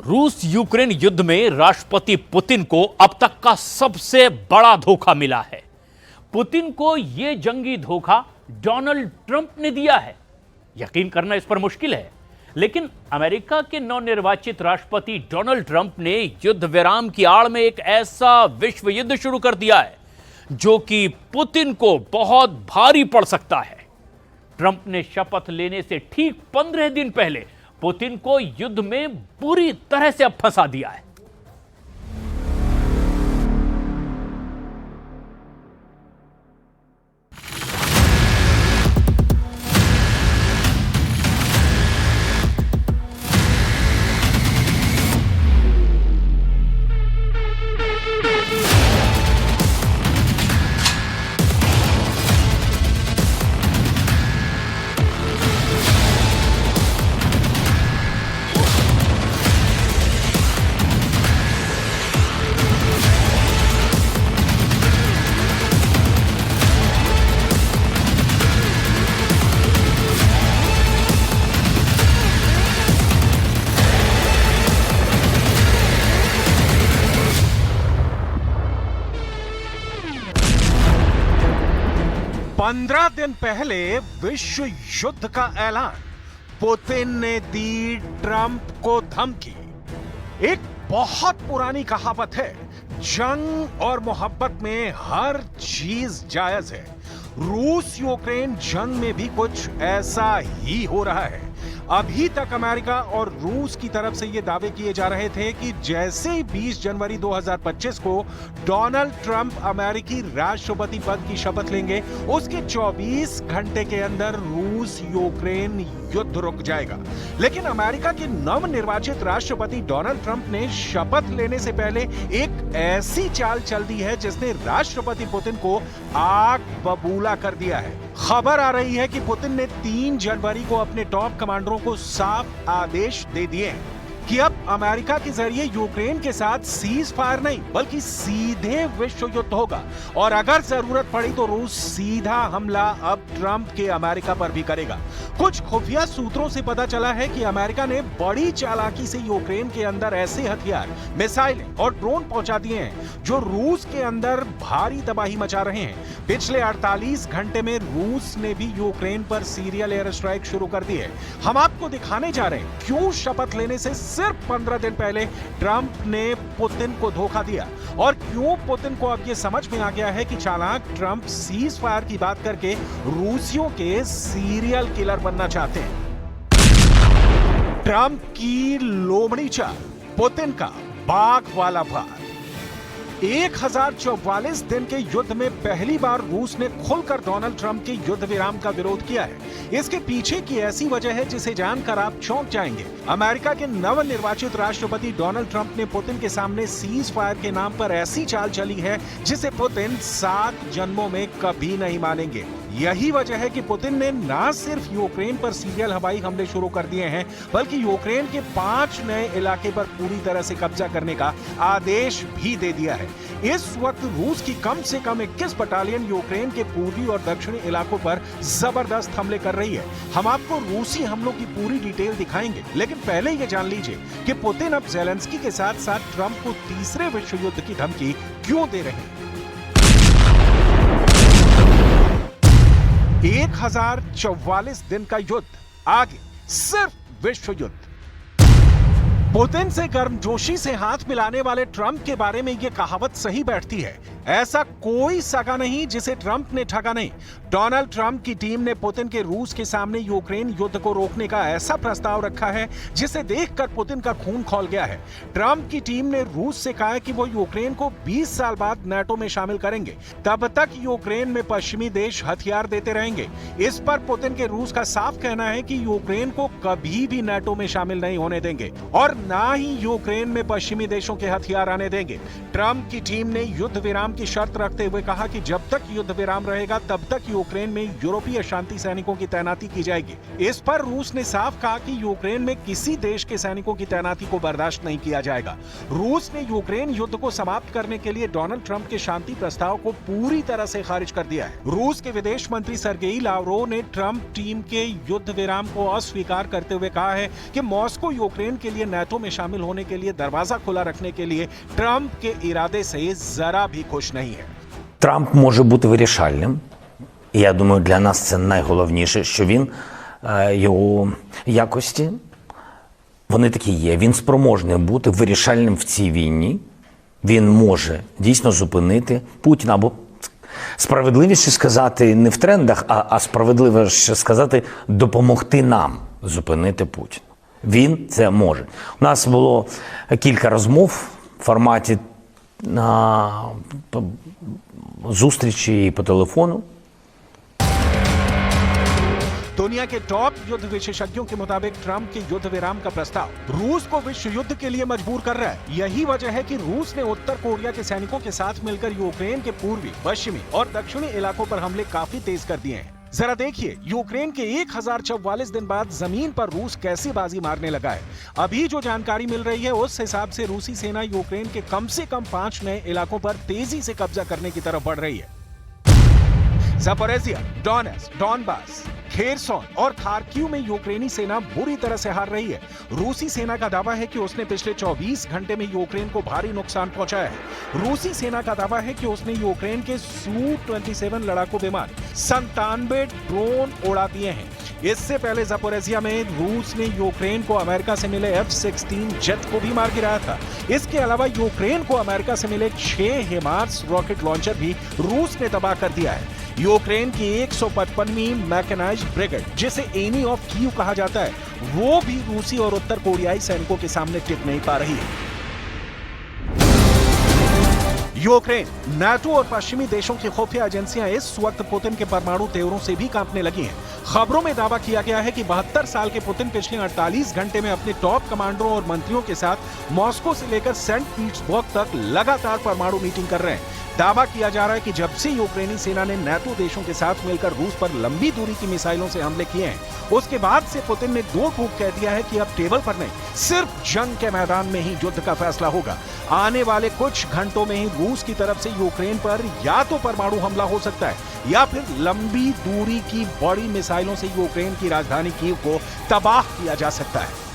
रूस यूक्रेन युद्ध में राष्ट्रपति पुतिन को अब तक का सबसे बड़ा धोखा मिला है। पुतिन को यह जंगी धोखा डोनाल्ड ट्रंप ने दिया है। यकीन करना इस पर मुश्किल है, लेकिन अमेरिका के नवनिर्वाचित राष्ट्रपति डोनाल्ड ट्रंप ने युद्ध विराम की आड़ में एक ऐसा विश्व युद्ध शुरू कर दिया है जो कि पुतिन को बहुत भारी पड़ सकता है। ट्रंप ने शपथ लेने से ठीक 15 दिन पहले पुतिन को युद्ध में पूरी तरह से अब फंसा दिया है। पंद्रह दिन पहले विश्व युद्ध का ऐलान। पुतिन ने दी ट्रंप को धमकी। एक बहुत पुरानी कहावत है, जंग और मोहब्बत में हर चीज जायज है। रूस यूक्रेन जंग में भी कुछ ऐसा ही हो रहा है। अभी तक अमेरिका और रूस की तरफ से ये दावे किए जा रहे थे कि जैसे ही 20 जनवरी 2025 को डोनाल्ड ट्रंप अमेरिकी राष्ट्रपति पद की शपथ लेंगे, उसके 24 घंटे के अंदर रूस यूक्रेन युद्ध रुक जाएगा। लेकिन अमेरिका के नवनिर्वाचित राष्ट्रपति डोनाल्ड ट्रंप ने शपथ लेने से पहले एक ऐसी चाल चल दी है जिसने राष्ट्रपति पुतिन को आग बबूला कर दिया है। खबर आ रही है कि पुतिन ने 3 जनवरी को अपने टॉप कमांडरों को साफ आदेश दे दिए हैं कि अब अमेरिका के जरिए यूक्रेन के साथ सीज फायर नहीं बल्कि सीधे विश्व युद्ध होगा, और अगर जरूरत पड़ी तो रूस सीधा हमला अब ट्रंप के अमेरिका पर भी करेगा। कुछ खुफिया सूत्रों से पता चला है कि अमेरिका ने बड़ी चालाकी से यूक्रेन के अंदर ऐसे हथियार, मिसाइलें और ड्रोन पहुंचा दिए हैं जो रूस के अंदर भारी तबाही मचा रहे हैं। पिछले 48 घंटे में रूस ने भी यूक्रेन पर सीरियल एयर स्ट्राइक शुरू कर दी है। हम आपको दिखाने जा रहे हैं क्यों शपथ लेने से सिर्फ 15 दिन पहले ट्रंप ने पुतिन को धोखा दिया, और क्यों पुतिन को अब यह समझ में आ गया है कि चालाक ट्रंप सीज फायर की बात करके रूसियों के सीरियल किलर बनना चाहते हैं। ट्रंप की लोमड़ी चाल, पुतिन का बाघ वाला भार। 1044 दिन के युद्ध में पहली बार रूस ने खुलकर डोनाल्ड ट्रंप के युद्ध विराम का विरोध किया है। इसके पीछे की ऐसी वजह है जिसे जानकर आप चौंक जाएंगे। अमेरिका के नवनिर्वाचित राष्ट्रपति डोनाल्ड ट्रंप ने पुतिन के सामने सीज फायर के नाम पर ऐसी चाल चली है जिसे पुतिन 7 जन्मों में कभी नहीं मानेंगे। यही वजह है कि पुतिन ने न सिर्फ यूक्रेन पर सीरियल हवाई हमले शुरू कर दिए हैं, बल्कि यूक्रेन के 5 नए इलाके पर पूरी तरह से कब्जा करने का आदेश भी दे दिया है। इस वक्त रूस की कम से कम 21 बटालियन यूक्रेन के पूर्वी और दक्षिणी इलाकों पर जबरदस्त हमले कर रही है। हम आपको रूसी हमलों की पूरी डिटेल दिखाएंगे, लेकिन पहले यह जान लीजिए कि पुतिन अब ज़ेलेंस्की के साथ साथ ट्रंप को तीसरे विश्व युद्ध की धमकी क्यों दे रहे हैं। 1044 दिन का युद्ध, आगे सिर्फ विश्व युद्ध। पुतिन से गर्मजोशी से हाथ मिलाने वाले ट्रंप के बारे में यह कहावत सही बैठती है, ऐसा कोई सगा नहीं जिसे ट्रंप ने ठगा नहीं। डोनाल्ड ट्रंप की टीम ने पुतिन के रूस के सामने यूक्रेन युद्ध को रोकने का ऐसा प्रस्ताव रखा है जिसे देखकर पुतिन का खून खौल गया है। ट्रंप की टीम ने रूस से कहा है कि वो यूक्रेन को 20 साल बाद नाटो में शामिल करेंगे। तब तक यूक्रेन में पश्चिमी देश हथियार देते रहेंगे। इस पर पुतिन के रूस का साफ कहना है कि यूक्रेन को कभी भी नाटो में शामिल नहीं होने देंगे और ना ही यूक्रेन में पश्चिमी देशों के हथियार आने देंगे। ट्रंप की टीम ने युद्ध विराम की शर्त रखते हुए कहा कि जब तक युद्ध विराम रहेगा तब तक यूक्रेन में यूरोपीय शांति सैनिकों की तैनाती की जाएगी। इस पर रूस ने साफ कहा कि यूक्रेन में किसी देश के सैनिकों की तैनाती को बर्दाश्त नहीं किया जाएगा। रूस ने यूक्रेन युद्ध को समाप्त करने के लिए डोनाल्ड ट्रंप के शांति प्रस्ताव को पूरी तरह से खारिज कर दिया है। रूस के विदेश मंत्री सर्गेई लावरोव ने ट्रंप टीम के युद्ध विराम को अस्वीकार करते हुए कहा है कि मॉस्को यूक्रेन के लिए नाटो में शामिल होने के लिए दरवाजा खुला रखने के लिए ट्रंप के इरादे से जरा भी खुश नहीं है। Трамп може бути вирішальним. І я думаю, для нас це найголовніше, що він, його якості, вони такі є. Він спроможний бути вирішальним в цій війні. Він може дійсно зупинити Путіна. Або справедливіше сказати не в трендах, а справедливіше сказати допомогти нам зупинити Путіна. Він це може. У нас було кілька розмов в форматі зустрічі по телефону. दुनिया के टॉप युद्ध विशेषज्ञों के मुताबिक ट्रंप के युद्ध विराम का प्रस्ताव रूस को विश्व युद्ध के लिए मजबूर कर रहा है। यही वजह है कि रूस ने उत्तर कोरिया के सैनिकों के साथ मिलकर यूक्रेन के पूर्वी, पश्चिमी और दक्षिणी इलाकों पर हमले काफी तेज कर दिए हैं। जरा देखिए यूक्रेन के 1044 दिन बाद जमीन पर रूस कैसी बाजी मारने लगा है। अभी जो जानकारी मिल रही है उस हिसाब से रूसी सेना यूक्रेन के कम से कम 5 नए इलाकों पर तेजी से कब्जा करने की तरफ बढ़ रही है। ज़पोरिज़िया, डोनेट्स्क, डॉनबास, खेरसोन और खार्किव में यूक्रेनी सेना बुरी तरह से हार रही है। रूसी सेना का दावा है कि उसने पिछले 24 घंटे में यूक्रेन को भारी नुकसान पहुंचाया है। रूसी सेना का दावा है कि उसने यूक्रेन के Su-27 लड़ाकू विमान 97 ड्रोन उड़ा दिए हैं। इससे पहले ज़पोरिज़िया में रूस ने यूक्रेन को अमेरिका से मिले F-16 जेट को भी मार गिराया था। इसके अलावा यूक्रेन को अमेरिका से मिले 6 हिमार्स रॉकेट लॉन्चर भी रूस ने तबाह कर दिया है। यूक्रेन की 155वीं मैकेनाइज्ड ब्रिगेड, जिसे एनी ऑफ कीव कहा जाता है, वो भी रूसी और उत्तर कोरियाई सैनिकों के सामने टिक नहीं पा रही है। यूक्रेन, नाटो और पश्चिमी देशों की खुफिया एजेंसियां इस वक्त पुतिन के परमाणु तेवरों से भी कांपने लगी हैं। खबरों में दावा किया गया है कि 72 साल के पुतिन पिछले 48 घंटे में अपने टॉप कमांडरों और मंत्रियों के साथ मॉस्को से लेकर सेंट पीटर्सबर्ग तक लगातार परमाणु मीटिंग कर रहे हैं। दावा किया जा रहा है कि जब से यूक्रेनी सेना ने नाटो देशों के साथ मिलकर रूस पर लंबी दूरी की मिसाइलों से हमले किए हैं, उसके बाद से पुतिन ने 2 टूक कह दिया है कि अब टेबल पर नहीं, सिर्फ जंग के मैदान में ही युद्ध का फैसला होगा। आने वाले कुछ घंटों में ही रूस की तरफ से यूक्रेन पर या तो परमाणु हमला हो सकता है या फिर लंबी दूरी की बड़ी मिसाइलों से यूक्रेन की राजधानी कीव को तबाह किया जा सकता है।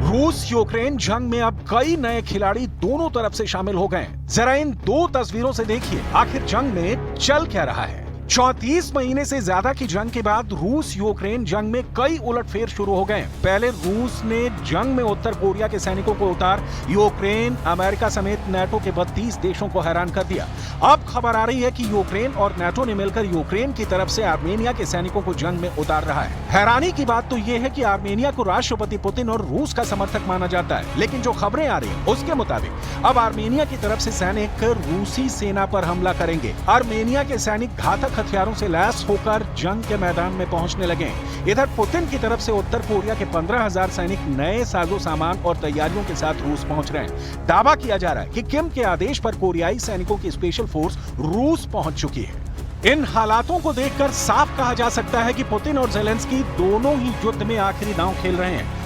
रूस यूक्रेन जंग में अब कई नए खिलाड़ी दोनों तरफ से शामिल हो गए हैं। जरा इन 2 तस्वीरों से देखिए आखिर जंग में चल क्या रहा है। 34 महीने से ज्यादा की जंग के बाद रूस यूक्रेन जंग में कई उलटफेर शुरू हो गए। पहले रूस ने जंग में उत्तर कोरिया के सैनिकों को उतार यूक्रेन, अमेरिका समेत नाटो के 32 देशों को हैरान कर दिया। अब खबर आ रही है कि यूक्रेन और नाटो ने मिलकर यूक्रेन की तरफ से आर्मेनिया के सैनिकों को जंग में उतार रहा है। हैरानी की बात तो यह है कि आर्मेनिया को राष्ट्रपति पुतिन और रूस का समर्थक माना जाता है, लेकिन जो खबरें आ रही हैं उसके मुताबिक अब आर्मेनिया की तरफ से सैनिक रूसी सेना पर हमला करेंगे। आर्मेनिया के सैनिक घातक हथियारों से लैस होकर जंग के मैदान में पहुंचने लगे। इधर पुतिन की तरफ से उत्तर कोरिया के 15,000 सैनिक नए साजो सामान और तैयारियों के साथ रूस पहुंच रहे हैं। दावा किया जा रहा है कि किम के आदेश पर कोरियाई सैनिकों की स्पेशल फोर्स रूस पहुंच चुकी है। इन हालातों को देखकर साफ कहा जा सकता है कि पुतिन और ज़ेलेंस्की दोनों ही युद्ध में आखिरी दांव खेल रहे हैं।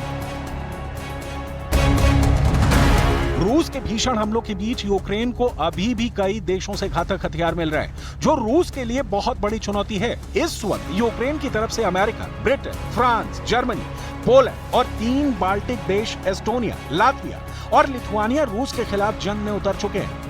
रूस के भीषण हमलों के बीच यूक्रेन को अभी भी कई देशों से घातक हथियार मिल रहे हैं, जो रूस के लिए बहुत बड़ी चुनौती है। इस वक्त यूक्रेन की तरफ से America, Britain, France, Germany, Poland और 3 बाल्टिक देश एस्टोनिया, लातविया और लिथुआनिया रूस के खिलाफ जंग में उतर चुके हैं।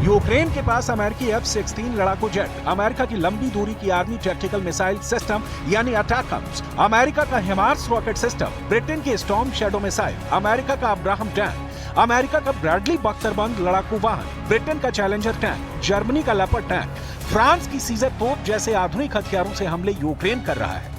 यूक्रेन के पास अमेरिकी F-16 लड़ाकू जेट, अमेरिका की लंबी दूरी की आर्मी टैक्टिकल मिसाइल सिस्टम यानी अटैकम्स, अमेरिका का हिमार्स रॉकेट सिस्टम, ब्रिटेन की स्टॉर्म शैडो मिसाइल, अमेरिका का अब्राहम टैंक, अमेरिका का ब्रैडली बख्तरबंद लड़ाकू वाहन, ब्रिटेन का चैलेंजर टैंक, जर्मनी का लेपर्ड टैंक, फ्रांस की सीजर तोप जैसे आधुनिक हथियारों से हमले यूक्रेन कर रहा है।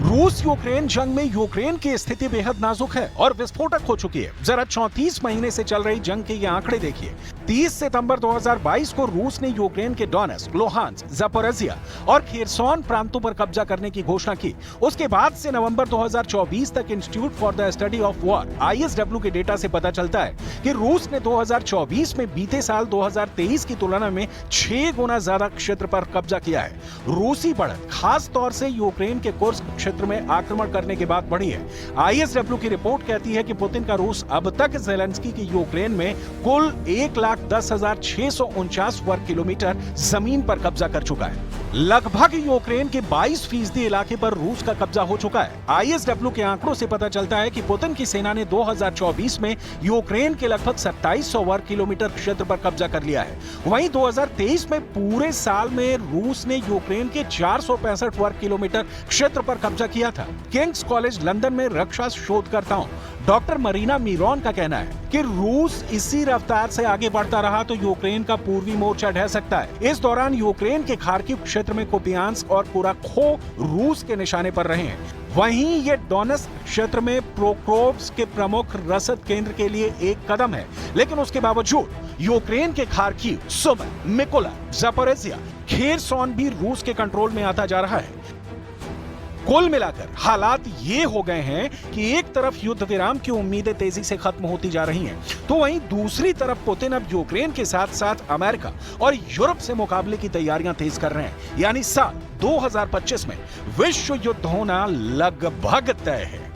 रूस यूक्रेन जंग में यूक्रेन की स्थिति बेहद नाजुक है और विस्फोटक हो चुकी है। जरा 34 महीने से चल रही जंग के ये आंकड़े देखिए। 30 सितंबर 2022 को रूस ने यूक्रेन के डोनेट्स्क, लुहांस्क, ज़ापोरिज़िया और खेरसोन प्रांतों पर कब्जा करने की घोषणा की। उसके बाद से नवंबर 2024 तक institute for the study of war (ISW) के डेटा से पता चलता है कि रूस ने 2024 में बीते साल 2023 की तुलना में 6 गुना ज्यादा क्षेत्र पर कब्जा किया है। रूसी बढ़त खास तौर से यूक्रेन के कुर्स्क क्षेत्र में आक्रमण करने के बाद बढ़ी है। ISW की रिपोर्ट कहती है कि पुतिन का रूस अब तक ज़ेलेंस्की की यूक्रेन में कुल 1,10,649 वर्ग किलोमीटर जमीन पर कब्जा कर चुका है। लगभग यूक्रेन के 22% इलाके पर रूस का कब्जा हो चुका है। ISW के आंकड़ों से पता चलता है कि पुतिन की सेना ने 2024 में यूक्रेन के लगभग 2700 वर्ग किलोमीटर क्षेत्र पर कब्जा कर लिया है। वहीं 2023 में पूरे साल में रूस ने यूक्रेन के 465 वर्ग किलोमीटर क्षेत्र पर कब्जा किया था। किंग्स कॉलेज लंदन में रक्षा शोधकर्ताओं डॉक्टर मरीना मीरॉन का कहना है कि रूस इसी रफ्तार से आगे बढ़ता रहा तो यूक्रेन का पूर्वी मोर्चा ढह सकता है। इस दौरान यूक्रेन के खार्किव क्षेत्र में कुपियांस्क और कुराखो रूस के निशाने पर रहे हैं। वहीं ये डोनेट्स्क क्षेत्र में प्रोक्रोव्स्क के प्रमुख रसद केंद्र के लिए एक कदम है, लेकिन उसके बावजूद यूक्रेन के खार्किव, सुमी, मिकोला, ज़ापोरिज़िया, खेरसोन भी रूस के कंट्रोल में आता जा रहा है। कुल मिलाकर हालात ये हो गए हैं कि एक तरफ युद्ध विराम की उम्मीदें तेजी से खत्म होती जा रही हैं, तो वहीं दूसरी तरफ पुतिन अब यूक्रेन के साथ साथ अमेरिका और यूरोप से मुकाबले की तैयारियां तेज कर रहे हैं। यानी साल 2025 में विश्व युद्ध होना लगभग तय है।